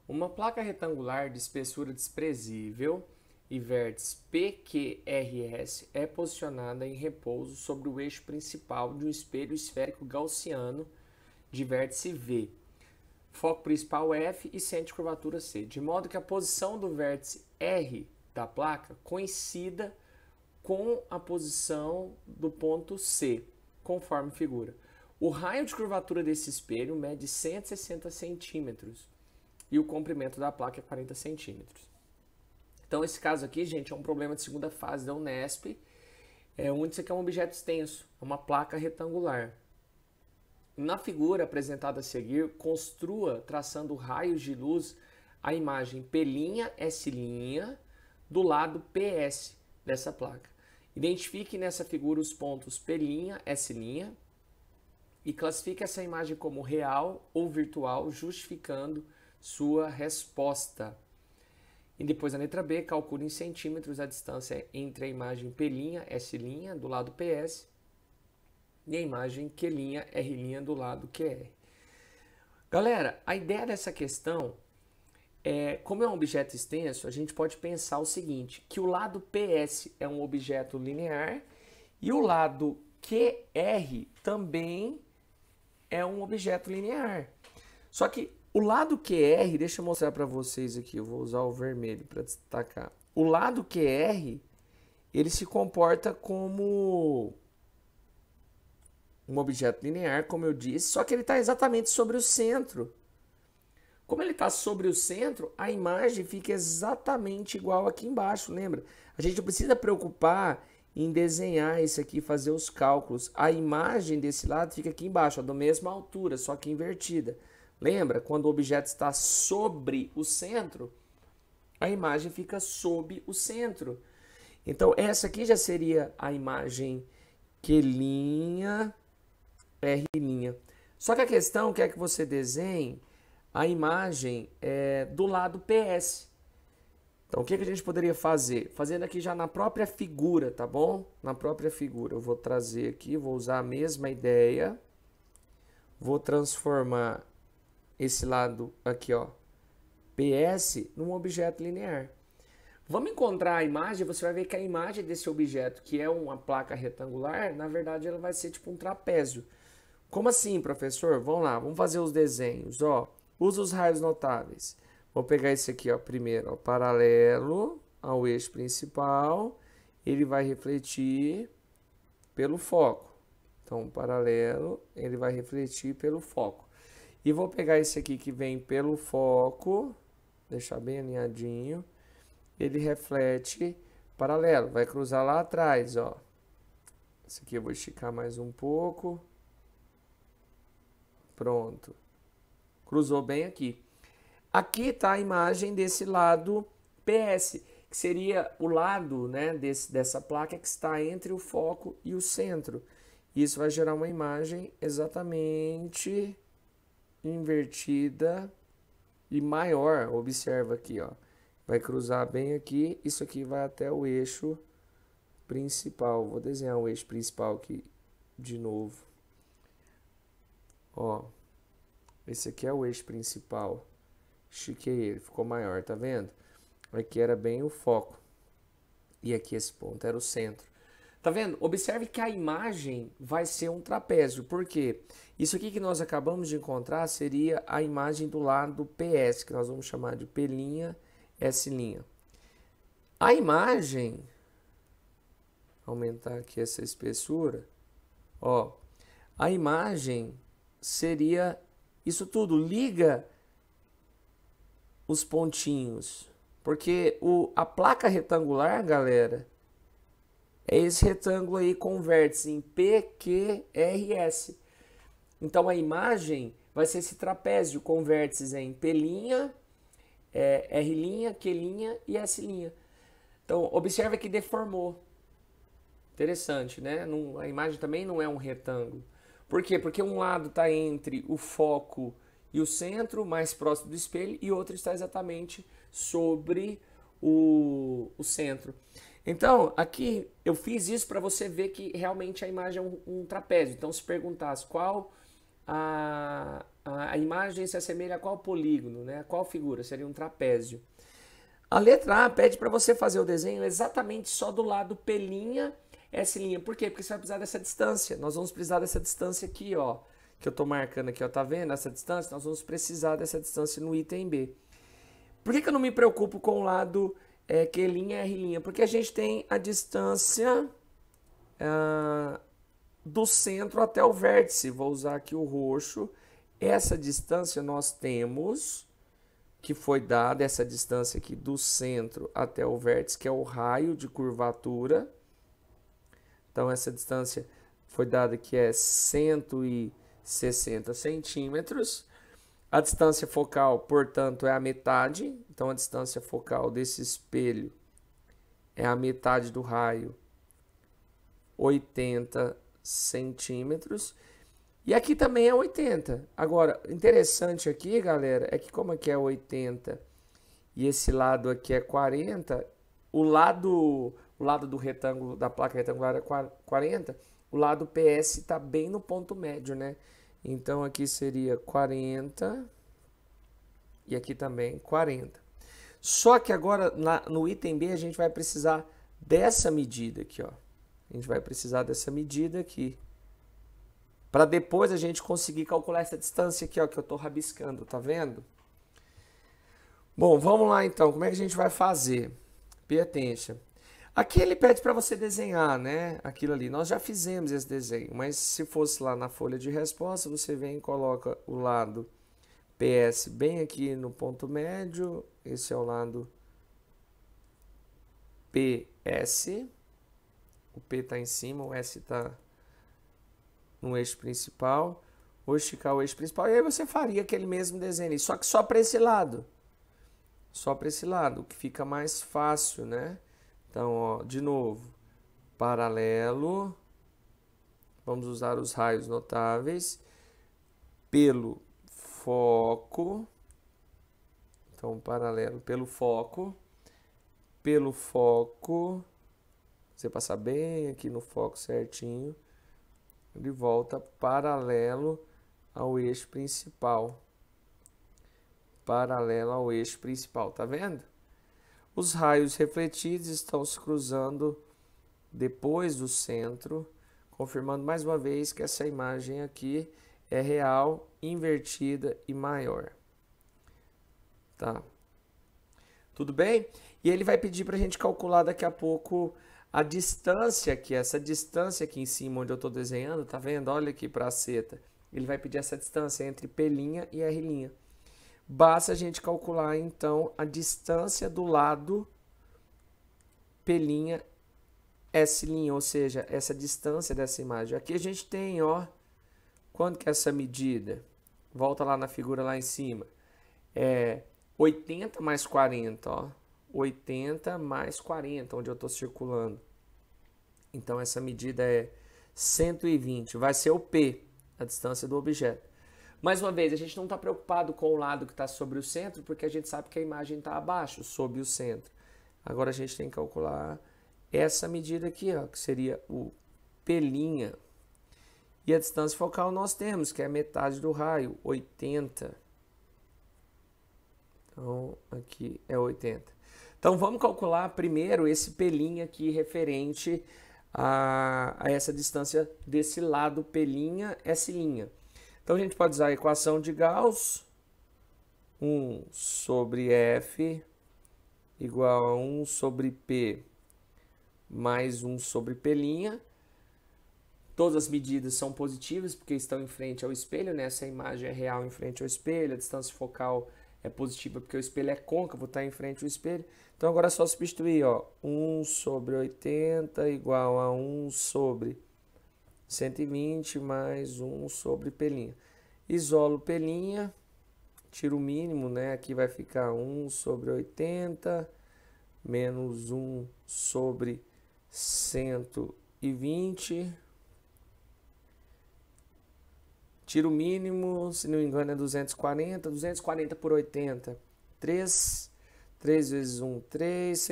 Uma placa retangular de espessura desprezível e vértice PQRS é posicionada em repouso sobre o eixo principal de um espelho esférico gaussiano de vértice V, foco principal F e centro de curvatura C, de modo que a posição do vértice R da placa coincida com a posição do ponto C, conforme figura. O raio de curvatura desse espelho mede 160 centímetros e o comprimento da placa é 40 centímetros. Então, esse caso aqui, gente, é um problema de segunda fase da Unesp, onde isso aqui é um objeto extenso, uma placa retangular. Na figura apresentada a seguir, construa, traçando raios de luz, a imagem P'S' do lado PS dessa placa. Identifique nessa figura os pontos P'S' e classifique essa imagem como real ou virtual, justificando sua resposta. E depois a letra B, calcule em centímetros a distância entre a imagem P'S' do lado PS e a imagem Q'R' do lado QR. Galera, a ideia dessa questão é, como é um objeto extenso, a gente pode pensar o seguinte, que o lado PS é um objeto linear e o lado QR também é um objeto linear. Só que o lado QR, deixa eu mostrar para vocês aqui, eu vou usar o vermelho para destacar. O lado QR, ele se comporta como um objeto linear, como eu disse, só que ele está exatamente sobre o centro. Como ele está sobre o centro, a imagem fica exatamente igual aqui embaixo, lembra? A gente não precisa preocupar em desenhar isso aqui, fazer os cálculos. A imagem desse lado fica aqui embaixo, da mesma altura, só que invertida. Lembra? Quando o objeto está sobre o centro, a imagem fica sob o centro. Então, essa aqui já seria a imagem Q'R'. Só que a questão quer que você desenhe a imagem do lado PS. Então, o que a gente poderia fazer? Fazendo aqui já na própria figura, tá bom? Na própria figura. Eu vou trazer aqui, vou usar a mesma ideia. Vou transformar esse lado aqui, ó, PS, num objeto linear. Vamos encontrar a imagem, você vai ver que a imagem desse objeto, que é uma placa retangular, na verdade ela vai ser tipo um trapézio. Como assim, professor? Vamos lá, vamos fazer os desenhos, ó. Usa os raios notáveis. Vou pegar esse aqui, ó, primeiro, ó, paralelo ao eixo principal, ele vai refletir pelo foco. Então, paralelo, ele vai refletir pelo foco. E vou pegar esse aqui que vem pelo foco, deixar bem alinhadinho, ele reflete paralelo, vai cruzar lá atrás, ó. Esse aqui eu vou esticar mais um pouco. Pronto. Cruzou bem aqui. Aqui está a imagem desse lado PS, que seria o lado, né, dessa placa que está entre o foco e o centro. Isso vai gerar uma imagem exatamente invertida e maior. Observa aqui, ó. Vai cruzar bem aqui. Isso aqui vai até o eixo principal. Vou desenhar o eixo principal aqui de novo. Ó. Esse aqui é o eixo principal. Estiquei ele, ficou maior, tá vendo? Aqui era bem o foco. E aqui esse ponto era o centro. Tá vendo? Observe que a imagem vai ser um trapézio. Por quê? Isso aqui que nós acabamos de encontrar seria a imagem do lado PS, que nós vamos chamar de P'S'. A imagem, aumentar aqui essa espessura, ó, a imagem seria isso tudo, liga os pontinhos, porque a placa retangular, galera, é esse retângulo aí com vértice em PQRS. Então a imagem vai ser esse trapézio com vértices em P', R', Q' e S'. Então observa que deformou. Interessante, né? A imagem também não é um retângulo. Por quê? Porque um lado está entre o foco e o centro, mais próximo do espelho, e outro está exatamente sobre o centro. Então, aqui eu fiz isso para você ver que realmente a imagem é um trapézio. Então, se perguntasse qual a imagem se assemelha a qual polígono, né? A qual figura? Seria um trapézio. A letra A pede para você fazer o desenho exatamente só do lado P', S'. Por quê? Porque você vai precisar dessa distância. Nós vamos precisar dessa distância aqui, ó. Que eu estou marcando aqui, ó. Tá vendo essa distância? Nós vamos precisar dessa distância no item B. Por que eu não me preocupo com o lado Q', R'? Porque a gente tem a distância do centro até o vértice. Vou usar aqui o roxo. Essa distância nós temos, que foi dada, essa distância aqui do centro até o vértice, que é o raio de curvatura. Então, essa distância foi dada que é 160 centímetros. A distância focal, portanto, é a metade. Então, a distância focal desse espelho é a metade do raio, 80 centímetros. E aqui também é 80. Agora, interessante aqui, galera, é que como aqui é 80 e esse lado aqui é 40, o lado do retângulo, da placa retangular é 40, o lado PS está bem no ponto médio, né? Então, aqui seria 40 e aqui também 40. Só que agora, no item B, a gente vai precisar dessa medida aqui, ó. A gente vai precisar dessa medida aqui, para depois a gente conseguir calcular essa distância aqui, ó, que eu estou rabiscando, tá vendo? Bom, vamos lá então, como é que a gente vai fazer? Pay attention. Aqui ele pede para você desenhar, né? Aquilo ali, nós já fizemos esse desenho, mas se fosse lá na folha de resposta, você vem e coloca o lado PS bem aqui no ponto médio, esse é o lado PS, o P está em cima, o S está no eixo principal, vou esticar o eixo principal, e aí você faria aquele mesmo desenho, só que só para esse lado. Só para esse lado, o que fica mais fácil, né? Então, ó, de novo, paralelo, vamos usar os raios notáveis, pelo foco, então paralelo pelo foco, você passar bem aqui no foco certinho, ele volta paralelo ao eixo principal. Paralelo ao eixo principal, tá vendo? Os raios refletidos estão se cruzando depois do centro, confirmando mais uma vez que essa imagem aqui é real, invertida e maior. Tá? Tudo bem? E ele vai pedir para a gente calcular daqui a pouco a distância aqui, essa distância aqui em cima onde eu estou desenhando, tá vendo? Olha aqui para a seta. Ele vai pedir essa distância entre P' e R'. Basta a gente calcular, então, a distância do lado P', S', ou seja, essa distância dessa imagem. Aqui a gente tem, ó, quanto que é essa medida? Volta lá na figura lá em cima. É 80 mais 40, ó. 80 mais 40, onde eu estou circulando. Então, essa medida é 120. Vai ser o P, a distância do objeto. Mais uma vez, a gente não está preocupado com o lado que está sobre o centro, porque a gente sabe que a imagem está abaixo, sob o centro. Agora, a gente tem que calcular essa medida aqui, ó, que seria o P'. E a distância focal nós temos, que é a metade do raio, 80. Então, aqui é 80. Então, vamos calcular primeiro esse P' aqui referente a essa distância desse lado P', S'. Então, a gente pode usar a equação de Gauss, 1 sobre F igual a 1 sobre P mais 1 sobre P'. Todas as medidas são positivas, porque estão em frente ao espelho, né? Essa imagem é real em frente ao espelho, a distância focal é positiva porque o espelho é côncavo, está em frente ao espelho. Então, agora é só substituir, ó, 1 sobre 80 igual a 1 sobre 120 mais 1 sobre P'. Isolo P', tiro o mínimo, né? Aqui vai ficar 1 sobre 80 menos 1 sobre 120. Tiro mínimo, se não me engano, é 240. 240 por 80, 3 vezes 1, 3.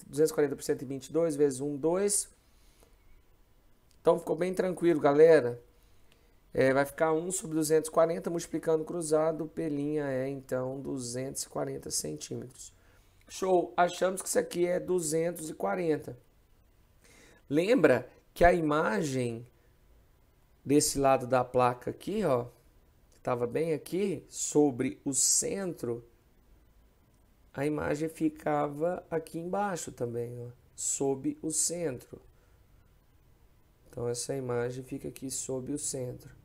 240 por 120, 2 vezes 1, 2. Então, ficou bem tranquilo, galera. Vai ficar 1 sobre 240, multiplicando cruzado, P' é, então, 240 centímetros. Show! Achamos que isso aqui é 240. Lembra que a imagem desse lado da placa aqui, ó, estava bem aqui, sobre o centro, a imagem ficava aqui embaixo também, ó, sob o centro. Então, essa imagem fica aqui sob o centro.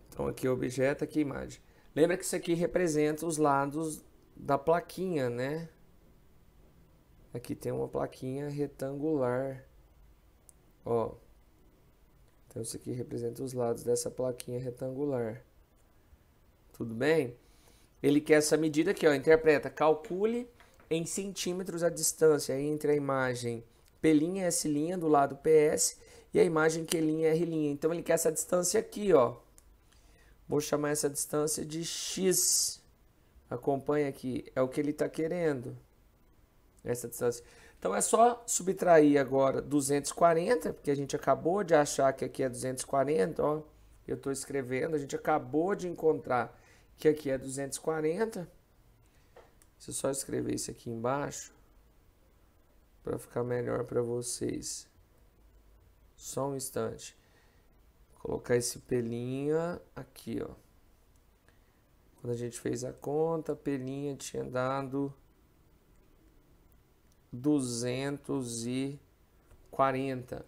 Então, aqui o objeto, aqui a imagem. Lembra que isso aqui representa os lados da plaquinha, né? Aqui tem uma plaquinha retangular. Ó. Então, isso aqui representa os lados dessa plaquinha retangular. Tudo bem? Ele quer essa medida aqui, ó. Interpreta. Calcule em centímetros a distância entre a imagem P' e S' do lado PS e a imagem Q' e R'. Então, ele quer essa distância aqui, ó. Vou chamar essa distância de X. Acompanha aqui. É o que ele está querendo. Essa distância. Então, é só subtrair agora 240, porque a gente acabou de achar que aqui é 240, ó. Eu estou escrevendo, a gente acabou de encontrar que aqui é 240. Deixa eu só escrever isso aqui embaixo, para ficar melhor para vocês. Só um instante. Vou colocar esse P' aqui, ó. Quando a gente fez a conta, P' tinha dado 240.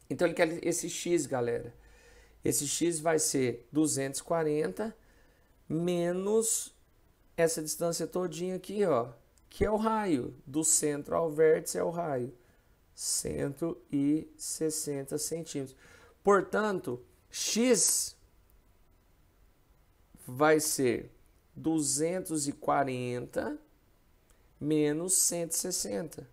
Então, ele quer esse X, galera. Esse X vai ser 240 menos essa distância todinha aqui, ó. Que é o raio. Do centro ao vértice é o raio. 160 centímetros. Portanto, X vai ser 240 menos 160.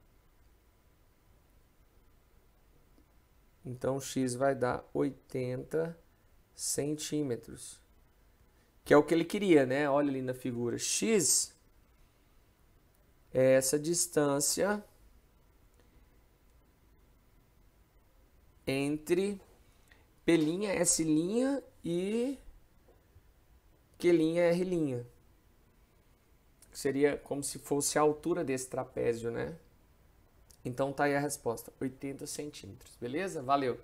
Então, X vai dar 80 centímetros. Que é o que ele queria, né? Olha ali na figura. X é essa distância entre P', S' e Q', R'. Seria como se fosse a altura desse trapézio, né? Então tá aí a resposta, 80 centímetros, beleza? Valeu!